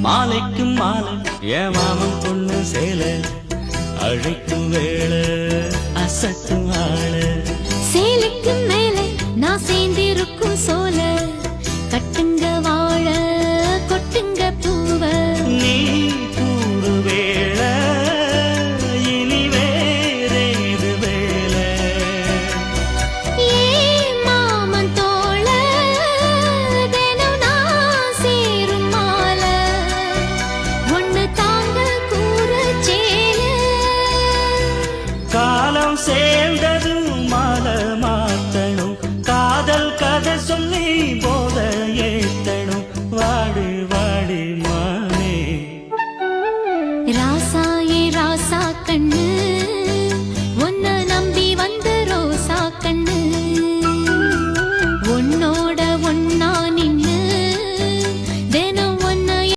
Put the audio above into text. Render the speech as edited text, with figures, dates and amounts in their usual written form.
மாலைக்கும் மாலை என் மாமன் பொண்ணு சேல அழைக்கும் வேளை அசத்தும் ஆள சேலைக்கு மேலே நான் சேர்ந்திருக்கும் சோல கட்டுங்க வாழ கொட்டுங்க பூவ நீ கூறு வேளை இனி வேறேது வேளை ஏ மாமன் தோள தினம் நான் சேரும் மால ஒன்னு தாங்க கூற சேல காலம் சேர்ந்ததும் மாலை மாத்தணும் காதல் கதை சொல்லி போத ஏத்தணும் வாடு வாடி மானே ராசா ஏ ராசா கண்ணு